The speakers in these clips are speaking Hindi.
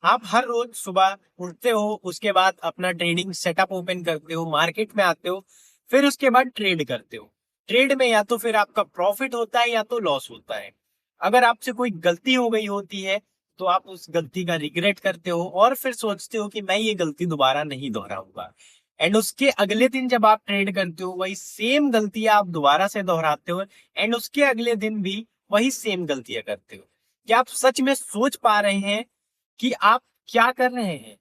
आप हर रोज सुबह उठते हो, उसके बाद अपना ट्रेडिंग सेटअप ओपन करते हो, मार्केट में आते हो, फिर उसके बाद ट्रेड करते हो। ट्रेड में या तो फिर आपका प्रॉफिट होता है या तो लॉस होता है। अगर आपसे कोई गलती हो गई होती है तो आप उस गलती का रिग्रेट करते हो और फिर सोचते हो कि मैं ये गलती दोबारा नहीं दोहराऊंगा। एंड उसके अगले दिन जब आप ट्रेड करते हो, वही सेम गलतियां आप दोबारा से दोहराते हो। एंड उसके अगले दिन भी वही सेम गलतियां करते हो। क्या आप सच में सोच पा रहे हैं कि आप क्या कर रहे हैं?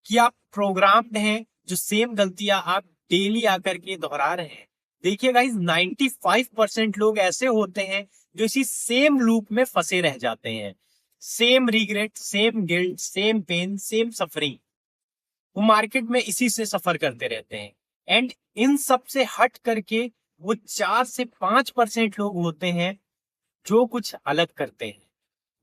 कि आप प्रोग्राम्ड हैं जो सेम गलतियां आप डेली आकर के दोहरा रहे हैं? देखिए गाइस, 95% लोग ऐसे होते हैं जो इसी सेम लूप में फंसे रह जाते हैं। Same regret, same guilt, same pain, same suffering. वो मार्केट में इसी से सफर करते रहते हैं। एंड इन सब से हट करके वो 4 से 5% लोग होते हैं जो कुछ अलग करते हैं।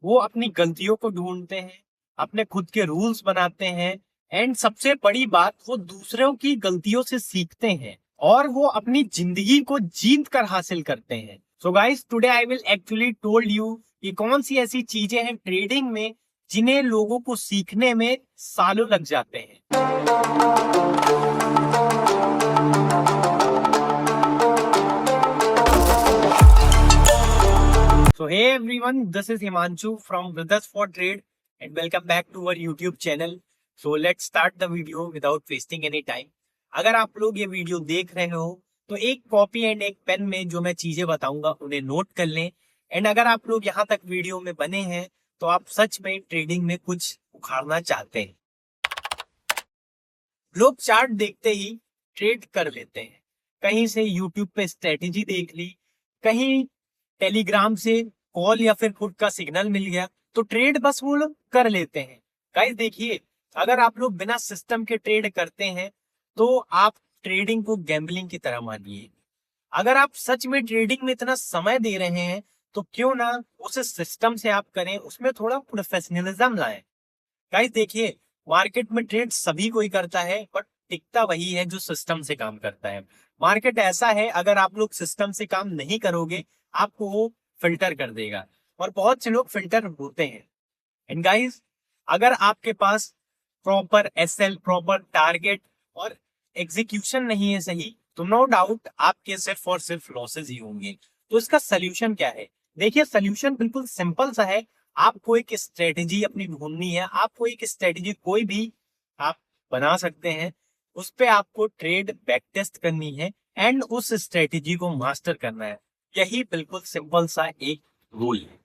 वो अपनी गलतियों को ढूंढते हैं, अपने खुद के रूल्स बनाते हैं। एंड सबसे बड़ी बात, वो दूसरों की गलतियों से सीखते हैं और वो अपनी जिंदगी को जीत कर हासिल करते हैं। So guys, today I will actually told you कि कौन सी ऐसी चीजें हैं ट्रेडिंग में जिन्हें लोगों को सीखने में सालों लग जाते हैं। So hey everyone, this is Himanshu from Brothers for Trade and welcome back to our YouTube channel. So let's start the video without wasting any time. अगर आप लोग ये वीडियो देख रहे हो तो एक कॉपी एंड एक पेन में जो मैं चीजें बताऊंगा उन्हें नोट कर लें। एंड अगर आप लोग यहाँ तक वीडियो में बने हैं तो आप सच में ट्रेडिंग में कुछ उखाड़ना चाहते हैं। लोग चार्ट देखते ही ट्रेड कर लेते हैं। कहीं से यूट्यूब पे स्ट्रेटेजी देख ली, कहीं टेलीग्राम से कॉल या फिर पुट का सिग्नल मिल गया तो ट्रेड बस वो लोग कर लेते हैं। गाइस देखिए, अगर आप लोग बिना सिस्टम के ट्रेड करते हैं तो आप ट्रेडिंग को गैम्बलिंग की तरह मानिए। अगर आप सच में ट्रेडिंग में इतना समय दे रहे हैं तो क्यों ना उसे सिस्टम से आप करें, उसमें थोड़ा प्रोफेशनलिज्म लाएं। गाइस देखिए, मार्केट में ट्रेड सभी कोई करता है बट टिकता वही है जो सिस्टम से काम करता है। मार्केट ऐसा है, अगर आप लोग सिस्टम से काम नहीं करोगे आपको वो फिल्टर कर देगा और बहुत से लोग फिल्टर होते हैं। एंड गाइस, अगर आपके पास प्रॉपर एसएल, प्रॉपर टारगेट और एग्जीक्यूशन नहीं है सही, तो नो डाउट आपके सिर्फ और सिर्फ लॉसेस ही होंगे। तो इसका सोल्यूशन क्या है? देखिए, सोल्यूशन बिल्कुल सिंपल सा है। आपको एक स्ट्रेटेजी अपनी ढूंढनी है। आपको एक स्ट्रेटेजी कोई भी आप बना सकते हैं, उस पे आपको ट्रेड बैक टेस्ट करनी है एंड उस स्ट्रेटेजी को मास्टर करना है। यही बिल्कुल सिंपल सा एक रूल है।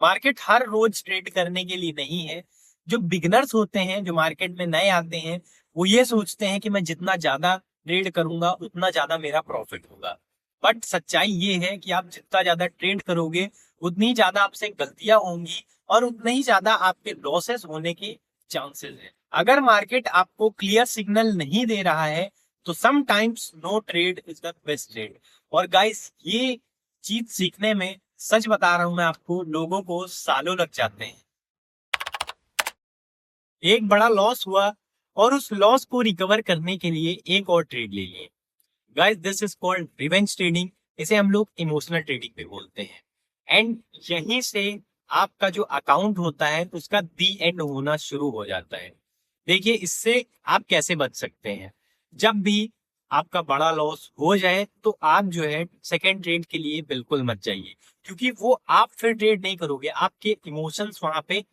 मार्केट हर रोज ट्रेड करने के लिए नहीं है। जो बिगनर्स होते हैं, जो मार्केट में नए आते हैं, वो ये सोचते हैं कि मैं जितना ज्यादा ट्रेड करूंगा उतना ज्यादा मेरा प्रॉफिट होगा। बट सच्चाई ये है कि आप जितना ज्यादा ट्रेड करोगे उतनी ज्यादा आपसे गलतियां होंगी और उतने ही ज्यादा आपके लॉसेस होने के चांसेस हैं। अगर मार्केट आपको क्लियर सिग्नल नहीं दे रहा है तो sometimes no trade is the best trade. और गाइस, ये चीज सीखने में सच बता रहा हूं मैं आपको, लोगों को सालों लग जाते हैं। एक बड़ा लॉस हुआ और उस लॉस को रिकवर करने के लिए एक और ट्रेड ले लिए। Guys, this is called revenge trading. इसे हम लोग इमोशनल ट्रेडिंग भी बोलते हैं। एंड यहीं से आपका जो अकाउंट होता है उसका दी एंड होना शुरू हो जाता है। देखिए, इससे आप कैसे बच सकते हैं? जब भी आपका बड़ा लॉस हो जाए तो आप जो है सेकेंड ट्रेड के लिए बिल्कुल मत जाइए, क्योंकि वो आप फिर ट्रेड नहीं करोगे, आपके इमोशंस वहां पे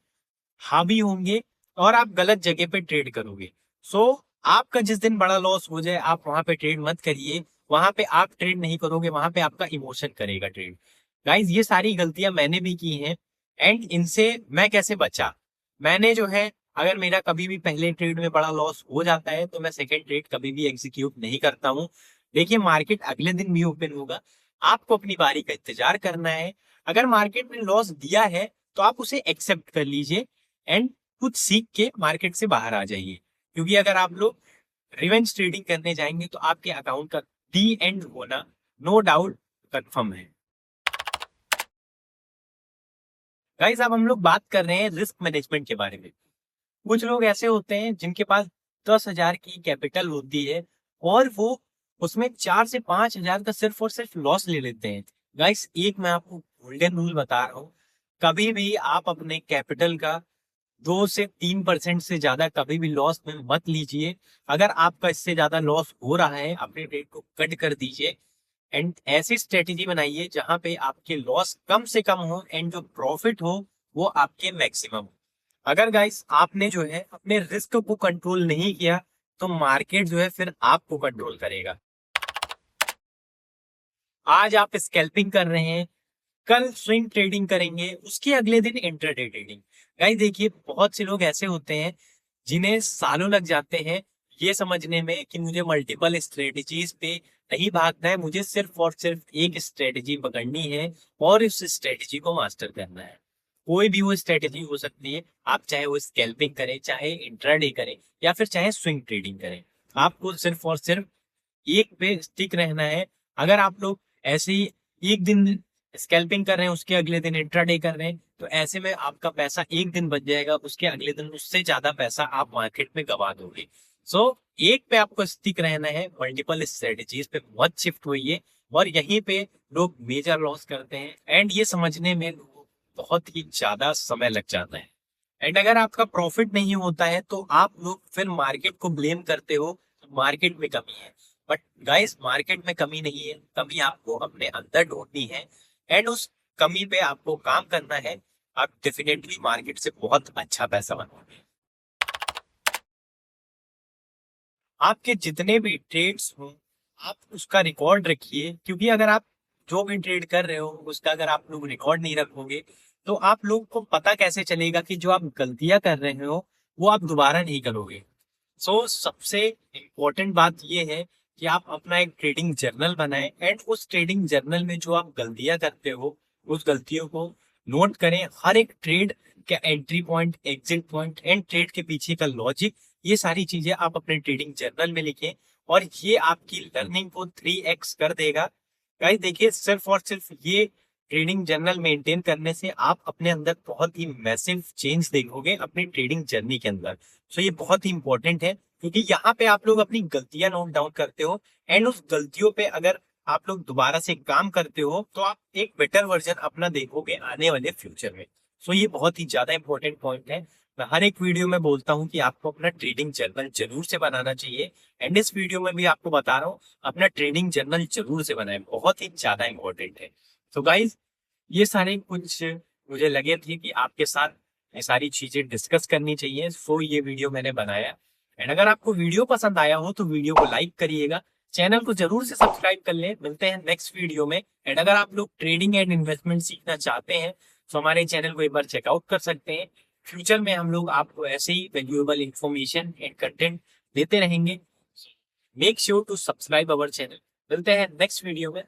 हावी होंगे और आप गलत जगह पे ट्रेड करोगे। सो आपका जिस दिन बड़ा लॉस हो जाए आप वहां पे ट्रेड मत करिए। वहां पे आप ट्रेड नहीं करोगे, वहां पे आपका इमोशन करेगा ट्रेड। गाइज, ये सारी गलतियां मैंने भी की हैं एंड इनसे मैं कैसे बचा? मैंने जो है, अगर मेरा कभी भी पहले ट्रेड में बड़ा लॉस हो जाता है तो मैं सेकेंड ट्रेड कभी भी एग्जीक्यूट नहीं करता हूँ। देखिए, मार्केट अगले दिन भी ओपन होगा, आपको अपनी बारी का इंतजार करना है। अगर मार्केट ने लॉस दिया है तो आप उसे एक्सेप्ट कर लीजिए एंड कुछ सीख के मार्केट से बाहर आ जाइए। क्योंकि अगर आप लोग रिवेंज ट्रेडिंग करने जाएंगे तो आपके अकाउंट का डी एंड होना नो डाउट कंफर्म है। गाइस, अब हम लोग बात कर रहे हैं रिस्क मैनेजमेंट के बारे में। कुछ लोग ऐसे होते हैं जिनके पास 10,000 की कैपिटल होती है और वो उसमें 4 से 5 हजार का सिर्फ और सिर्फ लॉस ले लेते हैं। गाइस, एक मैं आपको गोल्डन रूल बता रहा हूँ। कभी भी आप अपने कैपिटल का 2 से 3% से ज्यादा कभी भी लॉस में मत लीजिए। अगर आपका इससे ज्यादा लॉस हो रहा है, अपने ट्रेड को कट कर दीजिए एंड ऐसी स्ट्रेटेजी बनाइए जहां पे आपके लॉस कम से कम हो एंड जो प्रॉफिट हो वो आपके मैक्सिमम हो। अगर गाइस आपने जो है अपने रिस्क को कंट्रोल नहीं किया तो मार्केट जो है फिर आपको कंट्रोल करेगा। आज आप स्कैल्पिंग कर रहे हैं, कल स्विंग ट्रेडिंग करेंगे, उसके अगले दिन इंट्राडे ट्रेडिंग। गाइस देखिए, बहुत से लोग ऐसे होते हैं जिन्हें सालों लग जाते हैं ये समझने में कि मुझे मल्टीपल स्ट्रेटजीज पे नहीं भागना है, मुझे सिर्फ और सिर्फ एक स्ट्रेटजी पकड़नी है और उस स्ट्रेटजी को मास्टर करना है। कोई भी वो स्ट्रेटजी हो सकती है, आप चाहे वो स्कैल्पिंग करें, चाहे इंट्राडे करें या फिर चाहे स्विंग ट्रेडिंग करें, आपको सिर्फ और सिर्फ एक पे स्टिक रहना है। अगर आप लोग ऐसे ही एक दिन स्कैल्पिंग कर रहे हैं, उसके अगले दिन इंट्राडे कर रहे हैं, तो ऐसे में आपका पैसा एक दिन बच जाएगा, उसके अगले दिन उससे ज्यादा पैसा आप मार्केट में गवा दोगे। सो एक पे आपको स्टिक रहना है, मल्टीपल स्ट्रेटजीज पे मत शिफ्ट होइए। और यहीं पे लोग मेजर लॉस करते हैं एंड ये समझने में लोगों को बहुत ही ज्यादा समय लग जाता है। एंड अगर आपका प्रॉफिट नहीं होता है तो आप लोग फिर मार्केट को ब्लेम करते हो, मार्केट में कमी है। बट गाइस, मार्केट में कमी नहीं है, कमी आपको अपने अंदर ढूंढनी है एंड उस कमी पे आपको काम करना है। आप डेफिनेटली मार्केट से बहुत अच्छा पैसा बनाओगे। आपके जितने भी ट्रेड्स हों, आप उसका रिकॉर्ड रखिए, क्योंकि अगर आप जो भी ट्रेड कर रहे हो उसका अगर आप लोग रिकॉर्ड नहीं रखोगे तो आप लोग को पता कैसे चलेगा कि जो आप गलतियां कर रहे हो वो आप दोबारा नहीं करोगे। सो सबसे इम्पोर्टेंट बात यह है कि आप अपना एक ट्रेडिंग जर्नल बनाएं एंड उस ट्रेडिंग जर्नल में जो आप गलतियां करते हो उस गलतियों को नोट करें। हर एक ट्रेड का entry point, exit point and trade के पीछे का लॉजिक, ये सारी चीजें आप अपने ट्रेडिंग जर्नल में लिखें और ये आपकी लर्निंग को 3x कर देगा। गाइस देखिए, सिर्फ और सिर्फ ये ट्रेडिंग जर्नल मेंटेन करने से आप अपने अंदर बहुत ही मैसिव चेंज देखोगे अपनी ट्रेडिंग जर्नी के अंदर। सो ये बहुत ही इंपॉर्टेंट है, क्योंकि यहाँ पे आप लोग अपनी गलतियां नोट डाउन करते हो एंड उस गलतियों पे अगर आप लोग दोबारा से काम करते हो तो आप एक बेटर वर्जन अपना देखोगे आने वाले फ्यूचर में। सो ये बहुत ही ज्यादा इंपॉर्टेंट पॉइंट है। मैं हर एक वीडियो में बोलता हूँ कि आपको अपना ट्रेडिंग जर्नल जरूर से बनाना चाहिए एंड इस वीडियो में भी आपको बता रहा हूँ अपना ट्रेडिंग जर्नल जरूर से बनाए, बहुत ही ज्यादा इंपॉर्टेंट है। तो गाइज, ये सारे कुछ मुझे लगे थे कि आपके साथ ये सारी चीजें डिस्कस करनी चाहिए, सो ये वीडियो मैंने बनाया। एंड अगर आपको वीडियो पसंद आया हो तो वीडियो को लाइक करिएगा, चैनल को जरूर से सब्सक्राइब कर लें। मिलते हैं नेक्स्ट वीडियो में। एंड अगर आप लोग ट्रेडिंग एंड इन्वेस्टमेंट सीखना चाहते हैं तो हमारे चैनल को एक बार चेकआउट कर सकते हैं। फ्यूचर में हम लोग आपको ऐसे ही वैल्यूएबल इंफॉर्मेशन एंड कंटेंट देते रहेंगे। Make sure to subscribe our channel. मिलते हैं नेक्स्ट वीडियो में।